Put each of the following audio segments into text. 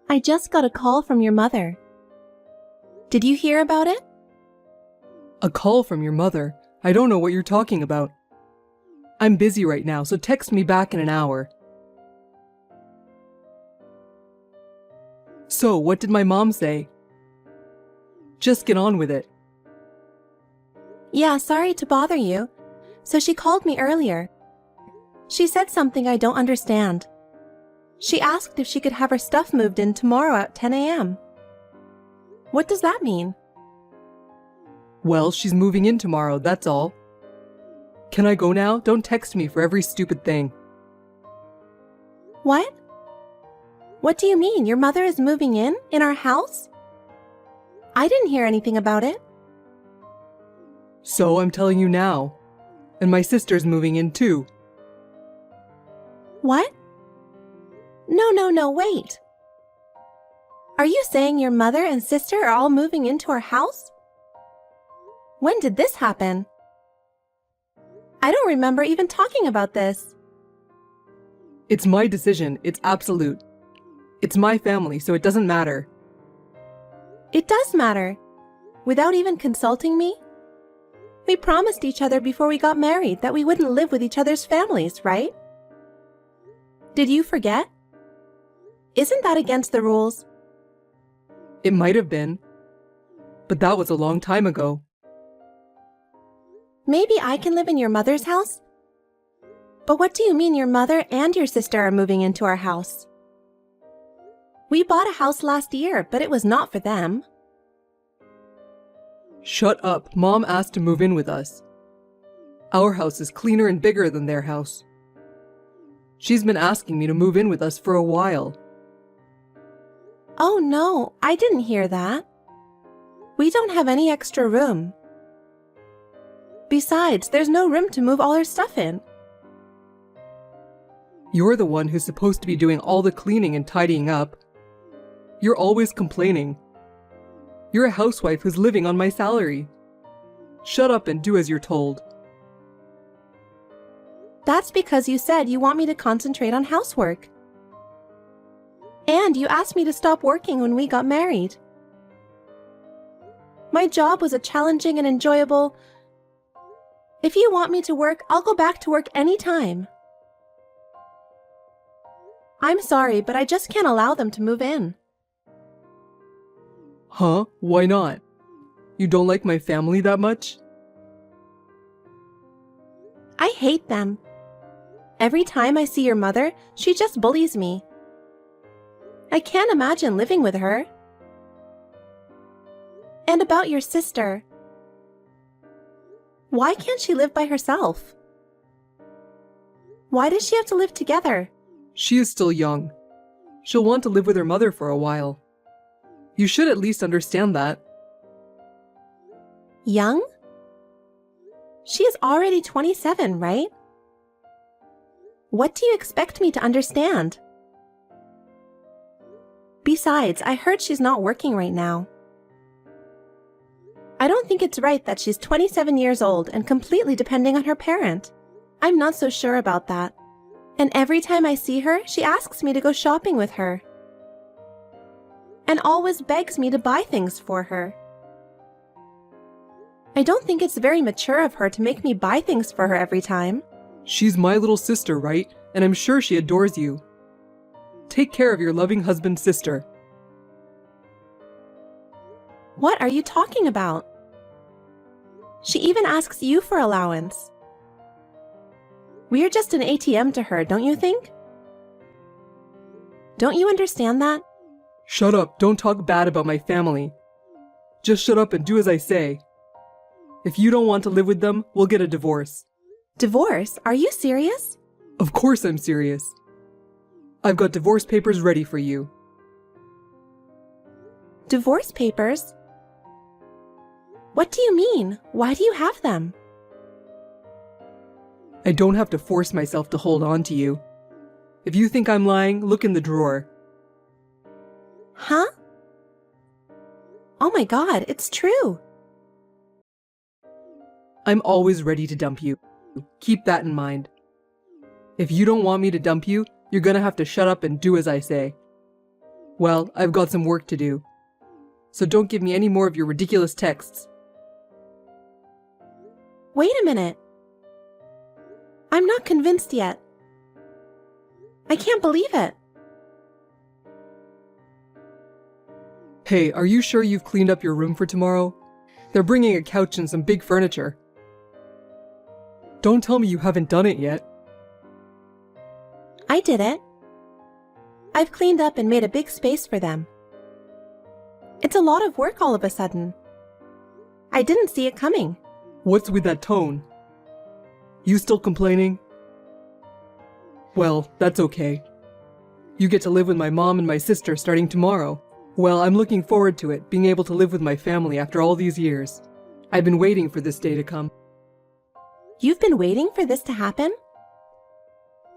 I just got a call from your mother. Did you hear about it? A call from your mother? I don't know what you're talking about. I'm busy right now, so text me back in an hour. So, what did my mom say? Just get on with it. Yeah, sorry to bother you. So she called me earlier. She said something I don't understand. She asked if she could have her stuff moved in tomorrow at 10 a.m. What does that mean? Well, she's moving in tomorrow, that's all. Can I go now? Don't text me for every stupid thing. What? What do you mean? Your mother is moving in our house? I didn't hear anything about it. So I'm telling you now. And my sister's moving in too. What? No, wait. Are you saying your mother and sister are all moving into our house? When did this happen? I don't remember even talking about this. It's my decision, it's absolute. It's my family, so it doesn't matter. It does matter. Without even consulting me? We promised each other before we got married that we wouldn't live with each other's families, right? Did you forget? Isn't that against the rules? It might have been. But that was a long time ago. Maybe I can live in your mother's house? But what do you mean your mother and your sister are moving into our house? We bought a house last year, but it was not for them. Shut up. Mom asked to move in with us. Our house is cleaner and bigger than their house. She's been asking me to move in with us for a while. Oh no, I didn't hear that. We don't have any extra room. Besides, there's no room to move all our stuff in. You're the one who's supposed to be doing all the cleaning and tidying up. You're always complaining. You're a housewife who's living on my salary. Shut up and do as you're told. That's because you said you want me to concentrate on housework. And you asked me to stop working when we got married. My job was a challenging and enjoyable... If you want me to work, I'll go back to work anytime. I'm sorry, but I just can't allow them to move in. Huh? Why not? You don't like my family that much? I hate them. Every time I see your mother, she just bullies me. I can't imagine living with her. And about your sister. Why can't she live by herself? Why does she have to live together? She is still young. She'll want to live with her mother for a while. You should at least understand that. Young? She is already 27, right? What do you expect me to understand? Besides, I heard she's not working right now. I don't think it's right that she's 27 years old and completely depending on her parent. I'm not so sure about that. And every time I see her, she asks me to go shopping with her. And always begs me to buy things for her. I don't think it's very mature of her to make me buy things for her every time. She's my little sister, right? And I'm sure she adores you. Take care of your loving husband's sister. What are you talking about? She even asks you for allowance. We're just an ATM to her, don't you think? Don't you understand that? Shut up, don't talk bad about my family. Just shut up and do as I say. If you don't want to live with them, we'll get a divorce. Divorce? Are you serious? Of course I'm serious. I've got divorce papers ready for you. Divorce papers? What do you mean? Why do you have them? I don't have to force myself to hold on to you. If you think I'm lying, look in the drawer. Huh? Oh my God, it's true. I'm always ready to dump you. Keep that in mind. If you don't want me to dump you, you're gonna have to shut up and do as I say. Well, I've got some work to do. So don't give me any more of your ridiculous texts. Wait a minute. I'm not convinced yet. I can't believe it. Hey, are you sure you've cleaned up your room for tomorrow? They're bringing a couch and some big furniture. Don't tell me you haven't done it yet. I did it. I've cleaned up and made a big space for them. It's a lot of work all of a sudden. I didn't see it coming. What's with that tone? You still complaining? Well, that's okay. You get to live with my mom and my sister starting tomorrow. Well, I'm looking forward to it, being able to live with my family after all these years. I've been waiting for this day to come. You've been waiting for this to happen?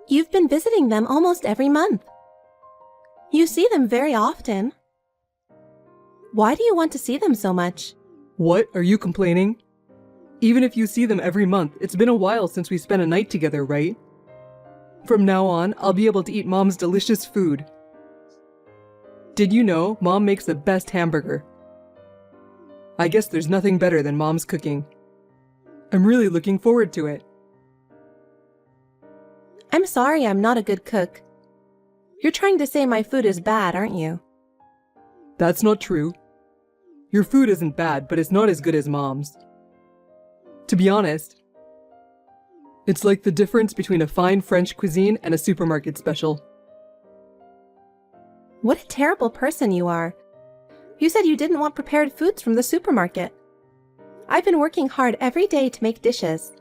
You've been visiting them almost every month. You see them very often. Why do you want to see them so much? What? Are you complaining? Even if you see them every month, it's been a while since we spent a night together, right? From now on, I'll be able to eat Mom's delicious food. Did you know Mom makes the best hamburger? I guess there's nothing better than Mom's cooking. I'm really looking forward to it. I'm sorry I'm not a good cook. You're trying to say my food is bad, aren't you? That's not true. Your food isn't bad, but it's not as good as Mom's. To be honest, it's like the difference between a fine French cuisine and a supermarket special. What a terrible person you are. You said you didn't want prepared foods from the supermarket. I've been working hard every day to make dishes.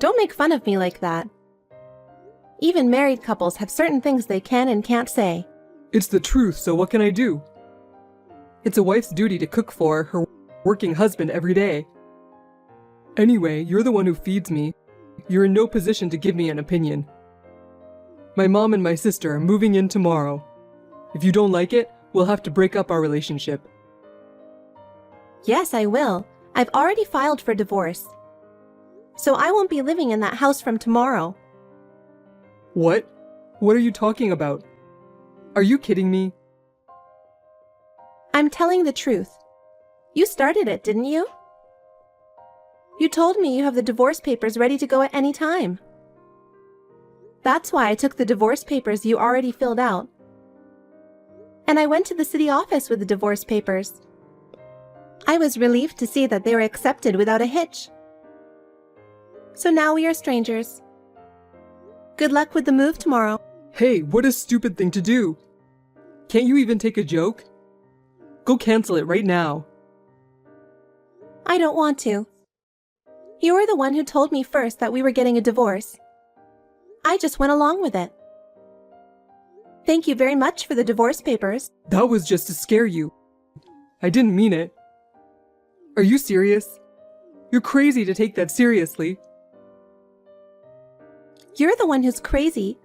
Don't make fun of me like that. Even married couples have certain things they can and can't say. It's the truth, so what can I do? It's a wife's duty to cook for her working husband every day. Anyway, you're the one who feeds me. You're in no position to give me an opinion. My mom and my sister are moving in tomorrow. If you don't like it, we'll have to break up our relationship. Yes, I will. I've already filed for divorce. So I won't be living in that house from tomorrow. What? What are you talking about? Are you kidding me? I'm telling the truth. You started it, didn't you? You told me you have the divorce papers ready to go at any time. That's why I took the divorce papers you already filled out. And I went to the city office with the divorce papers. I was relieved to see that they were accepted without a hitch. So now we are strangers. Good luck with the move tomorrow. Hey, what a stupid thing to do. Can't you even take a joke? Go cancel it right now. I don't want to. You were the one who told me first that we were getting a divorce. I just went along with it. Thank you very much for the divorce papers. That was just to scare you. I didn't mean it. Are you serious? You're crazy to take that seriously. You're the one who's crazy.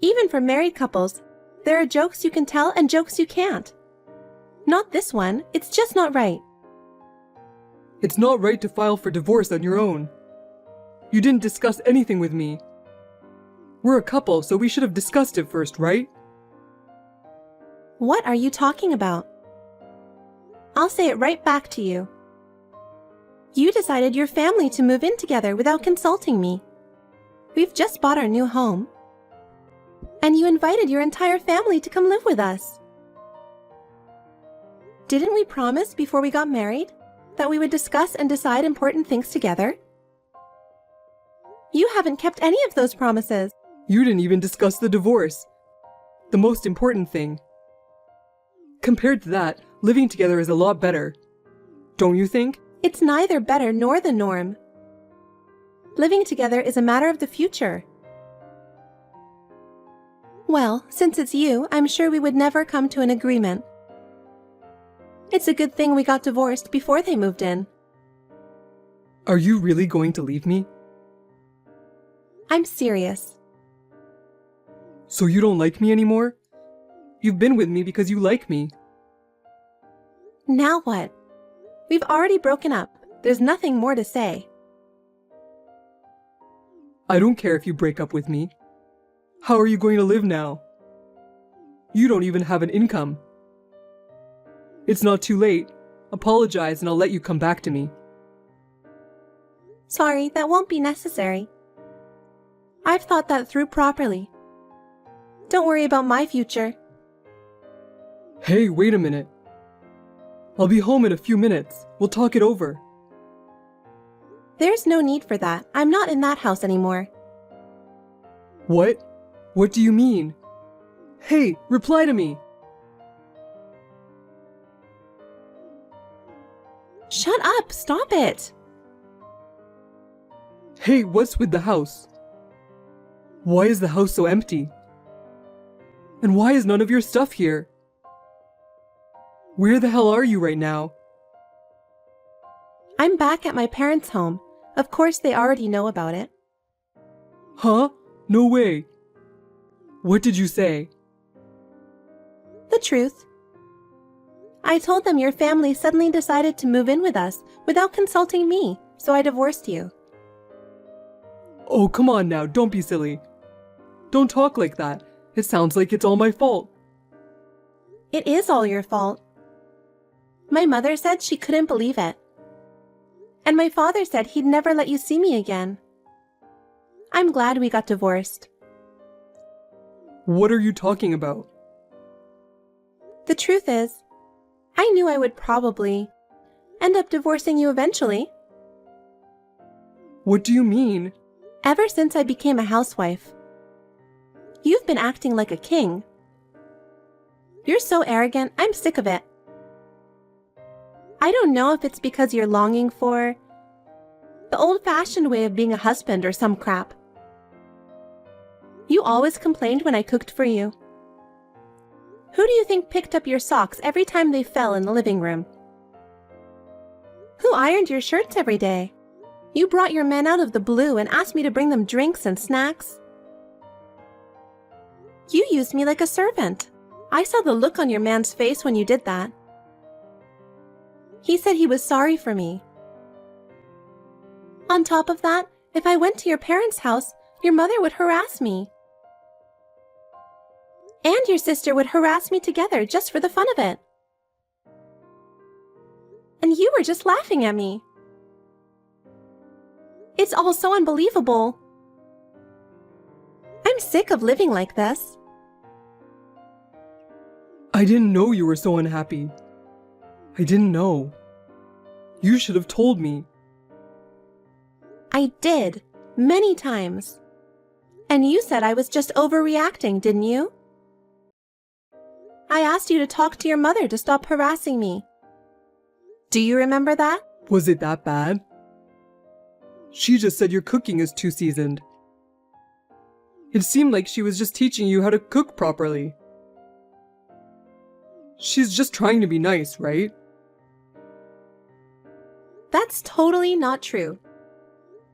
Even for married couples, there are jokes you can tell and jokes you can't. Not this one. It's just not right. It's not right to file for divorce on your own. You didn't discuss anything with me. We're a couple, so we should have discussed it first, right? What are you talking about? I'll say it right back to you. You decided your family to move in together without consulting me. We've just bought our new home. And you invited your entire family to come live with us. Didn't we promise before we got married that we would discuss and decide important things together? You haven't kept any of those promises. You didn't even discuss the divorce. The most important thing. Compared to that, living together is a lot better. Don't you think? It's neither better nor the norm. Living together is a matter of the future. Well, since it's you, I'm sure we would never come to an agreement. It's a good thing we got divorced before they moved in. Are you really going to leave me? I'm serious. So you don't like me anymore? You've been with me because you like me. Now what? We've already broken up. There's nothing more to say. I don't care if you break up with me. How are you going to live now? You don't even have an income. It's not too late. Apologize and I'll let you come back to me. Sorry, that won't be necessary. I've thought that through properly. Don't worry about my future. Hey, wait a minute. I'll be home in a few minutes. We'll talk it over. There's no need for that. I'm not in that house anymore. What? What do you mean? Hey, reply to me. Shut up! Stop it! Hey, what's with the house? Why is the house so empty? And why is none of your stuff here? Where the hell are you right now? I'm back at my parents' home. Of course, they already know about it. Huh? No way. What did you say? The truth. I told them your family suddenly decided to move in with us without consulting me, so I divorced you. Oh, come on now, don't be silly. Don't talk like that. It sounds like it's all my fault. It is all your fault. My mother said she couldn't believe it. And my father said he'd never let you see me again. I'm glad we got divorced. What are you talking about? The truth is, I knew I would probably end up divorcing you eventually. What do you mean? Ever since I became a housewife, you've been acting like a king. You're so arrogant, I'm sick of it. I don't know if it's because you're longing for the old-fashioned way of being a husband or some crap. You always complained when I cooked for you. Who do you think picked up your socks every time they fell in the living room? Who ironed your shirts every day? You brought your men out of the blue and asked me to bring them drinks and snacks. You used me like a servant. I saw the look on your man's face when you did that. He said he was sorry for me. On top of that, if I went to your parents' house, your mother would harass me. And your sister would harass me together just for the fun of it. And you were just laughing at me. It's all so unbelievable. I'm sick of living like this. I didn't know you were so unhappy. I didn't know. You should have told me. I did, many times. And you said I was just overreacting, didn't you? I asked you to talk to your mother to stop harassing me. Do you remember that? Was it that bad? She just said your cooking is too seasoned. It seemed like she was just teaching you how to cook properly. She's just trying to be nice, right? That's totally not true.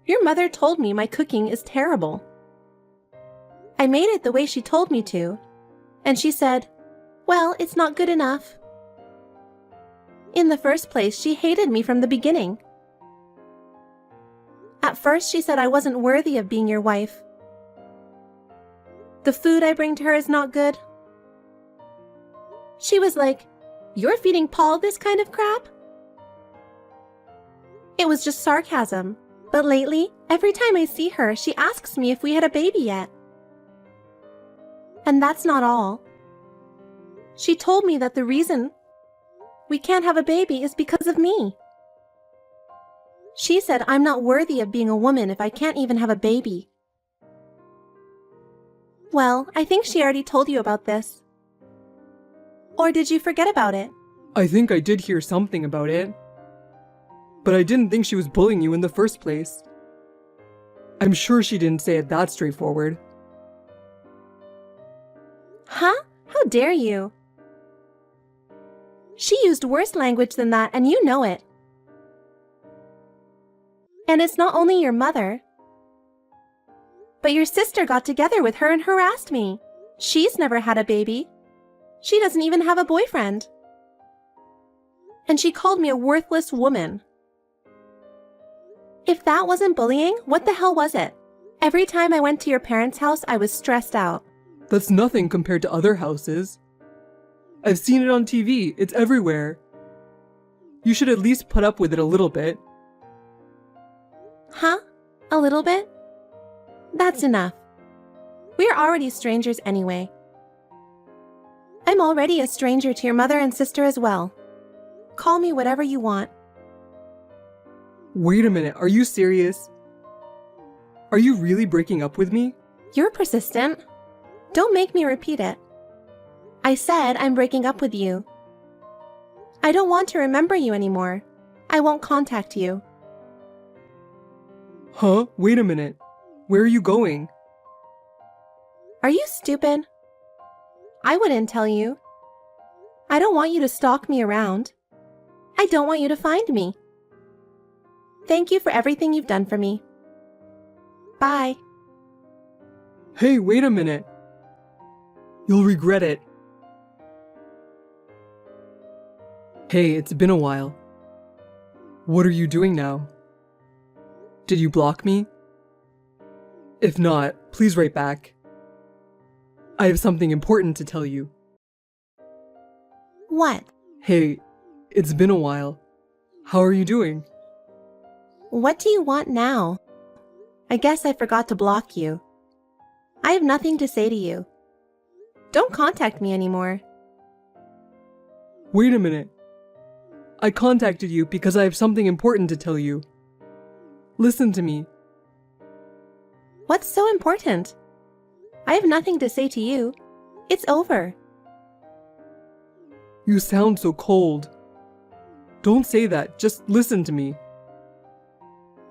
Your mother told me my cooking is terrible. I made it the way she told me to, and she said, well, it's not good enough. In the first place, she hated me from the beginning. At first, she said I wasn't worthy of being your wife. The food I bring to her is not good. She was like, you're feeding Paul this kind of crap? It was just sarcasm, but lately, every time I see her, she asks me if we had a baby yet. And that's not all. She told me that the reason we can't have a baby is because of me. She said I'm not worthy of being a woman if I can't even have a baby. Well, I think she already told you about this. Or did you forget about it? I think I did hear something about it. But I didn't think she was bullying you in the first place. I'm sure she didn't say it that straightforward. Huh? How dare you? She used worse language than that, and you know it. And it's not only your mother, but your sister got together with her and harassed me. She's never had a baby. She doesn't even have a boyfriend. And she called me a worthless woman. If that wasn't bullying, what the hell was it? Every time I went to your parents' house, I was stressed out. That's nothing compared to other houses. I've seen it on TV. It's everywhere. You should at least put up with it a little bit. Huh? A little bit? That's enough. We're already strangers anyway. I'm already a stranger to your mother and sister as well. Call me whatever you want. Wait a minute, are you serious? Are you really breaking up with me? You're persistent. Don't make me repeat it. I said I'm breaking up with you. I don't want to remember you anymore. I won't contact you. Huh? Wait a minute. Where are you going? Are you stupid? I wouldn't tell you. I don't want you to stalk me around. I don't want you to find me. Thank you for everything you've done for me. Bye. Hey, wait a minute. You'll regret it. Hey, it's been a while. What are you doing now? Did you block me? If not, please write back. I have something important to tell you. What? Hey, it's been a while. How are you doing? What do you want now? I guess I forgot to block you. I have nothing to say to you. Don't contact me anymore. Wait a minute. I contacted you because I have something important to tell you. Listen to me. What's so important? I have nothing to say to you. It's over. You sound so cold. Don't say that, just listen to me.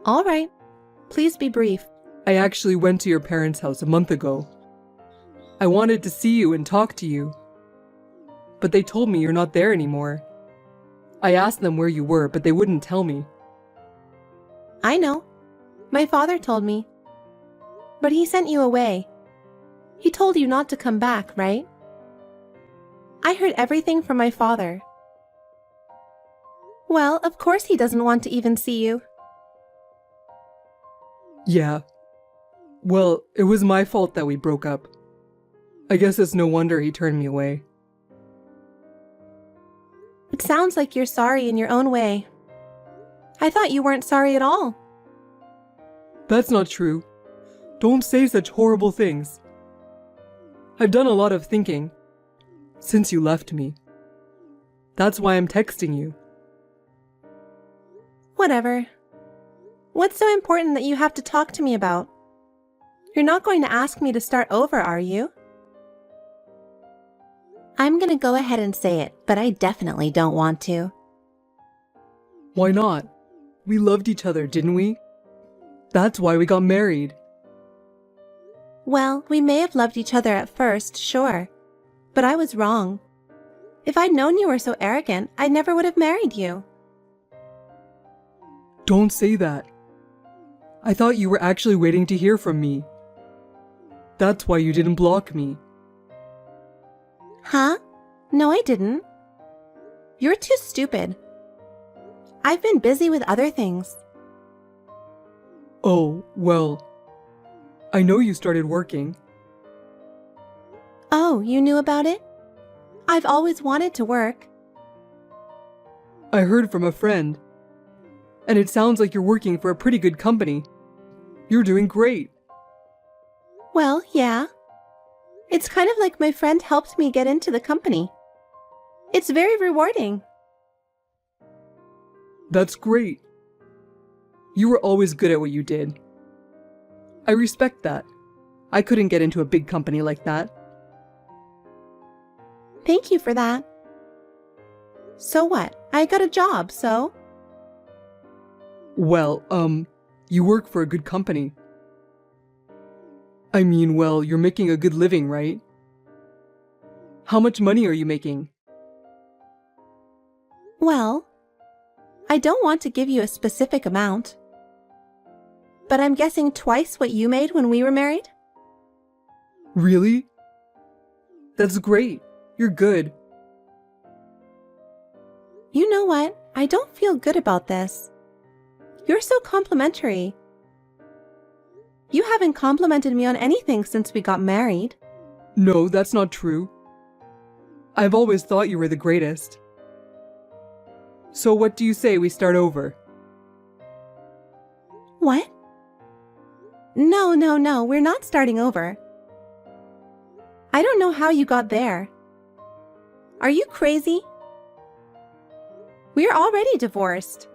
All right. Please be brief. I actually went to your parents' house a month ago. I wanted to see you and talk to you. But they told me you're not there anymore. I asked them where you were, but they wouldn't tell me. I know. My father told me. But he sent you away. He told you not to come back, right? I heard everything from my father. Well, of course he doesn't want to even see you. Yeah. Well, it was my fault that we broke up. I guess it's no wonder he turned me away. It sounds like you're sorry in your own way. I thought you weren't sorry at all. That's not true. Don't say such horrible things. I've done a lot of thinking since you left me. That's why I'm texting you. Whatever. What's so important that you have to talk to me about? You're not going to ask me to start over, are you? I'm gonna go ahead and say it, but I definitely don't want to. Why not? We loved each other, didn't we? That's why we got married. Well, we may have loved each other at first, sure. But I was wrong. If I'd known you were so arrogant, I never would have married you. Don't say that. I thought you were actually waiting to hear from me. That's why you didn't block me. Huh? No, I didn't. You're too stupid. I've been busy with other things. Oh, well, I know you started working. Oh, you knew about it? I've always wanted to work. I heard from a friend. And it sounds like you're working for a pretty good company. You're doing great. Well, yeah. It's kind of like my friend helped me get into the company. It's very rewarding. That's great. You were always good at what you did. I respect that. I couldn't get into a big company like that. Thank you for that. So what? I got a job, so? Well, you work for a good company. I mean, well, you're making a good living, right? How much money are you making? Well, I don't want to give you a specific amount. But I'm guessing twice what you made when we were married? Really? That's great. You're good. You know what? I don't feel good about this. You're so complimentary. You haven't complimented me on anything since we got married. No, that's not true. I've always thought you were the greatest. So what do you say we start over? What? No, we're not starting over. I don't know how you got there. Are you crazy? We're already divorced.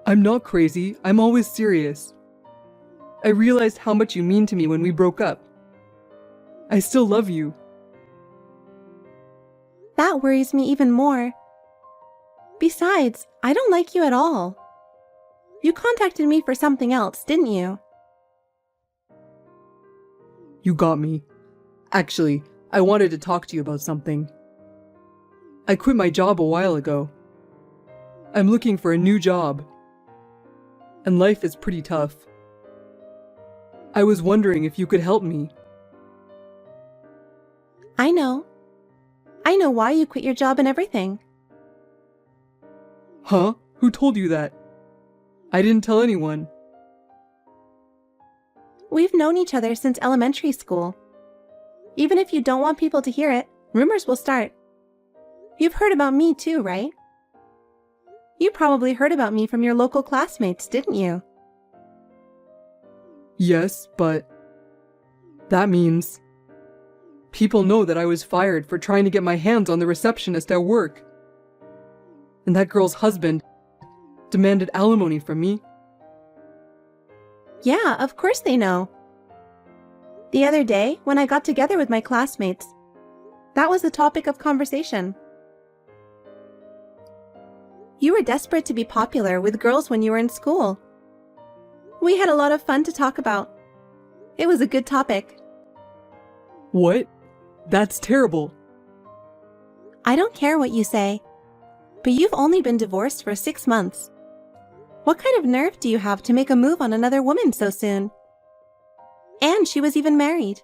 I'm not crazy, I'm always serious. I realized how much you mean to me when we broke up. I still love you. That worries me even more. Besides, I don't like you at all. You contacted me for something else, didn't you? You got me. Actually, I wanted to talk to you about something. I quit my job a while ago. I'm looking for a new job. And life is pretty tough. I was wondering if you could help me. I know. I know why you quit your job and everything. Huh? Who told you that? I didn't tell anyone. We've known each other since elementary school. Even if you don't want people to hear it, rumors will start. You've heard about me too, right? You probably heard about me from your local classmates, didn't you? Yes, but that means people know that I was fired for trying to get my hands on the receptionist at work. And that girl's husband demanded alimony from me. Yeah, of course they know. The other day, when I got together with my classmates, that was the topic of conversation. You were desperate to be popular with girls when you were in school. We had a lot of fun to talk about. It was a good topic. What? That's terrible. I don't care what you say, but you've only been divorced for 6 months. What kind of nerve do you have to make a move on another woman so soon? And she was even married.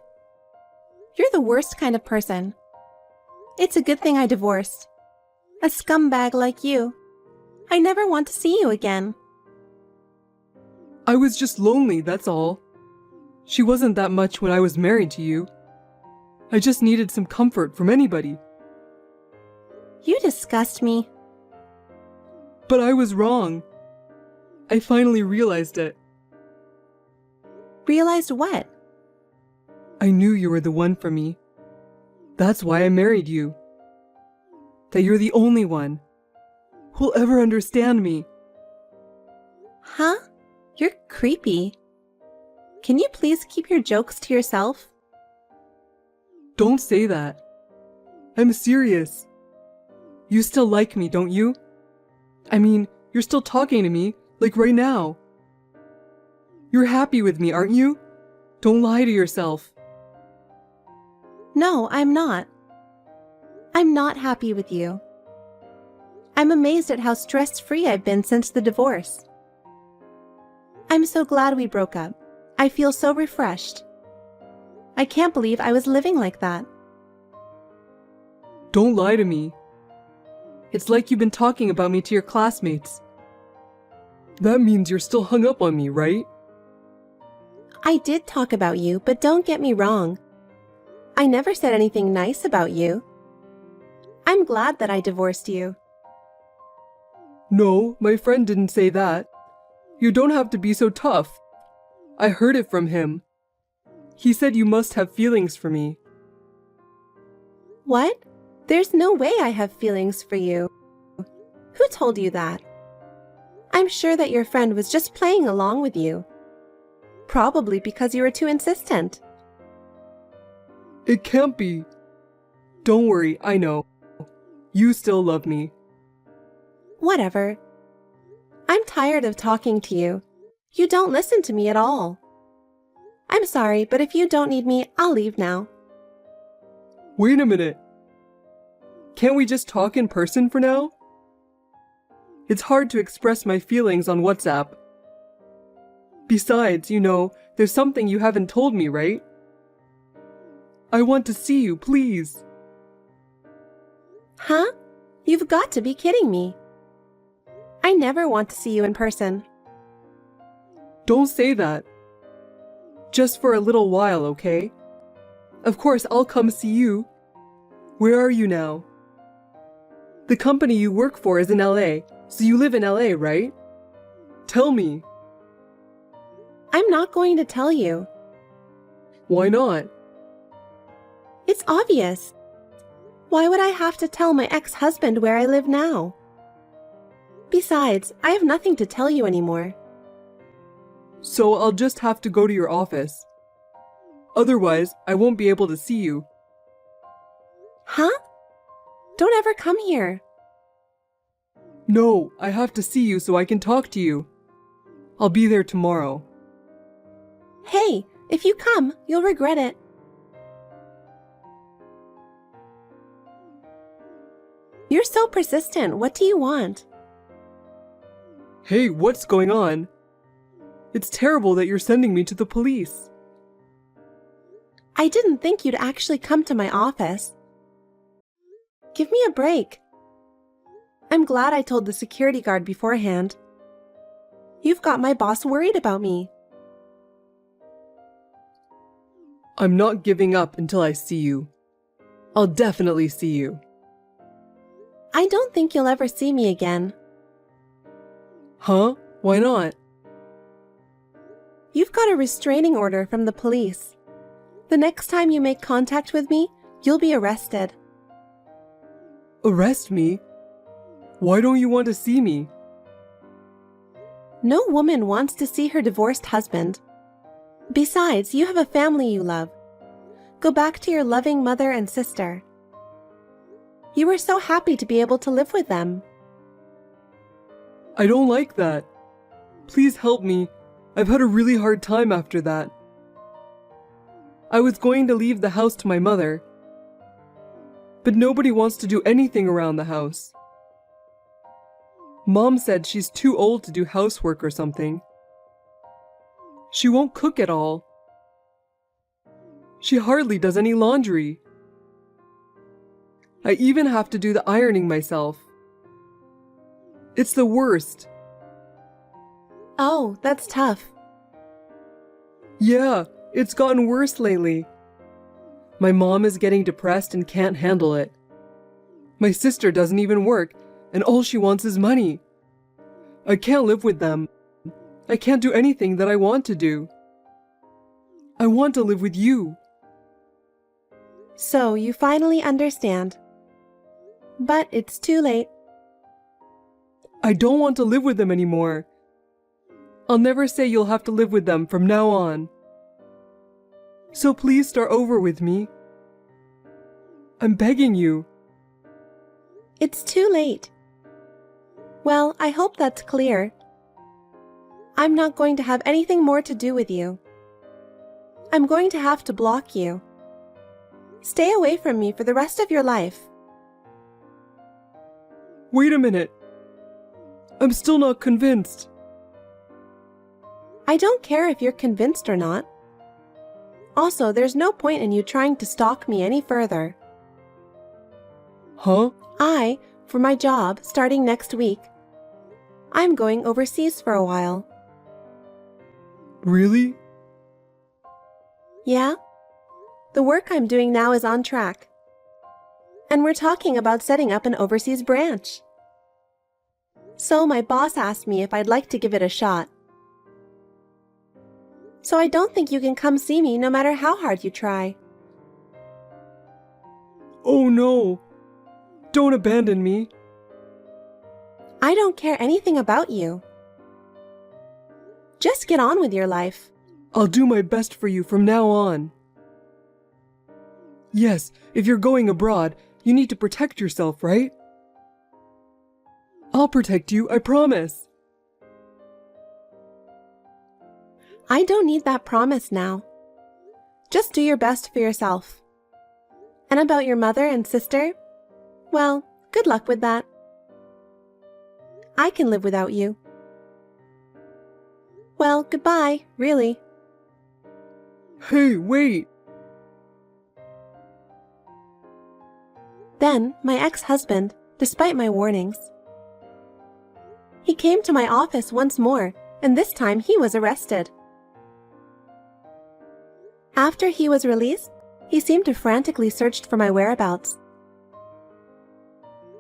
You're the worst kind of person. It's a good thing I divorced. A scumbag like you. I never want to see you again. I was just lonely, that's all. She wasn't that much when I was married to you. I just needed some comfort from anybody. You disgust me. But I was wrong. I finally realized it. Realized what? I knew you were the one for me. That's why I married you. That you're the only one who'll ever understand me. Huh? You're creepy. Can you please keep your jokes to yourself? Don't say that. I'm serious. You still like me, don't you? I mean, you're still talking to me, like right now. You're happy with me, aren't you? Don't lie to yourself. No, I'm not. I'm not happy with you. I'm amazed at how stress-free I've been since the divorce. I'm so glad we broke up. I feel so refreshed. I can't believe I was living like that. Don't lie to me. It's like you've been talking about me to your classmates. That means you're still hung up on me, right? I did talk about you, but don't get me wrong. I never said anything nice about you. I'm glad that I divorced you. No, my friend didn't say that. You don't have to be so tough. I heard it from him. He said you must have feelings for me. What? There's no way I have feelings for you. Who told you that? I'm sure that your friend was just playing along with you. Probably because you were too insistent. It can't be. Don't worry, I know. You still love me. Whatever. I'm tired of talking to you. You don't listen to me at all. I'm sorry, but if you don't need me, I'll leave now. Wait a minute. Can't we just talk in person for now? It's hard to express my feelings on WhatsApp. Besides, there's something you haven't told me, right? I want to see you, please. Huh? You've got to be kidding me. I never want to see you in person. Don't say that. Just for a little while, okay? Of course, I'll come see you, Where are you now? The company you work for is in LA, so you live in LA, right? Tell me. I'm not going to tell you. Why not? It's obvious. Why would I have to tell my ex-husband where I live now? Besides, I have nothing to tell you anymore. So I'll just have to go to your office. Otherwise, I won't be able to see you. Huh? Don't ever come here. No, I have to see you so I can talk to you. I'll be there tomorrow. Hey, if you come, you'll regret it. You're so persistent. What do you want? Hey, what's going on? It's terrible that you're sending me to the police. I didn't think you'd actually come to my office. Give me a break. I'm glad I told the security guard beforehand. You've got my boss worried about me. I'm not giving up until I see you. I'll definitely see you. I don't think you'll ever see me again. Huh? Why not? You've got a restraining order from the police. The next time you make contact with me, you'll be arrested. Arrest me? Why don't you want to see me? No woman wants to see her divorced husband. Besides, you have a family you love. Go back to your loving mother and sister. You were so happy to be able to live with them. I don't like that. Please help me. I've had a really hard time after that. I was going to leave the house to my mother, but nobody wants to do anything around the house. Mom said she's too old to do housework or something. She won't cook at all. She hardly does any laundry. I even have to do the ironing myself. It's the worst. Oh, that's tough. Yeah, it's gotten worse lately. My mom is getting depressed and can't handle it. My sister doesn't even work, and all she wants is money. I can't live with them. I can't do anything that I want to do. I want to live with you. So you finally understand. But it's too late. I don't want to live with them anymore. I'll never say you'll have to live with them from now on. So please start over with me. I'm begging you. It's too late. Well, I hope that's clear. I'm not going to have anything more to do with you. I'm going to have to block you. Stay away from me for the rest of your life. Wait a minute. I'm still not convinced. I don't care if you're convinced or not. Also, there's no point in you trying to stalk me any further. Huh? For my job, starting next week, I'm going overseas for a while. Really? Yeah? The work I'm doing now is on track. And we're talking about setting up an overseas branch. So my boss asked me if I'd like to give it a shot. So I don't think you can come see me no matter how hard you try. Oh no. Don't abandon me. I don't care anything about you. Just get on with your life. I'll do my best for you from now on. Yes, if you're going abroad, you need to protect yourself, right? I'll protect you, I promise. I don't need that promise now. Just do your best for yourself. And about your mother and sister? Well, good luck with that. I can live without you. Well, goodbye, really. Hey, wait! Then, my ex-husband, despite my warnings, he came to my office once more, and this time he was arrested. After he was released, he seemed to frantically search for my whereabouts,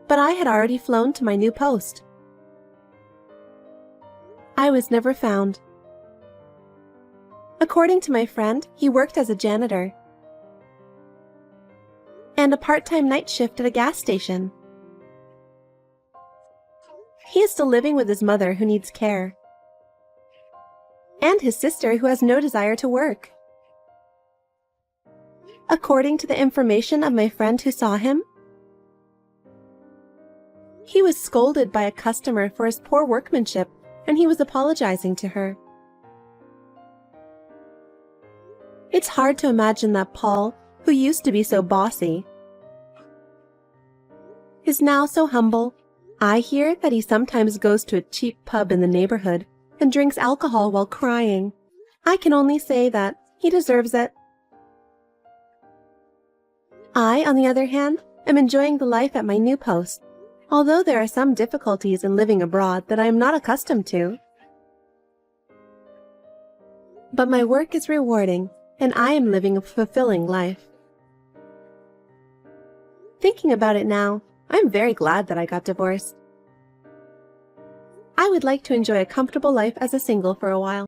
but I had already flown to my new post. I was never found. According to my friend, he worked as a janitor and a part-time night shift at a gas station. He is still living with his mother, who needs care, and his sister, who has no desire to work. According to the information of my friend who saw him, he was scolded by a customer for his poor workmanship, and he was apologizing to her. It's hard to imagine that Paul, who used to be so bossy, is now so humble. I hear that he sometimes goes to a cheap pub in the neighborhood and drinks alcohol while crying. I can only say that he deserves it. I, on the other hand, am enjoying the life at my new post, although there are some difficulties in living abroad that I am not accustomed to. But my work is rewarding, and I am living a fulfilling life. Thinking about it now, I'm very glad that I got divorced. I would like to enjoy a comfortable life as a single for a while.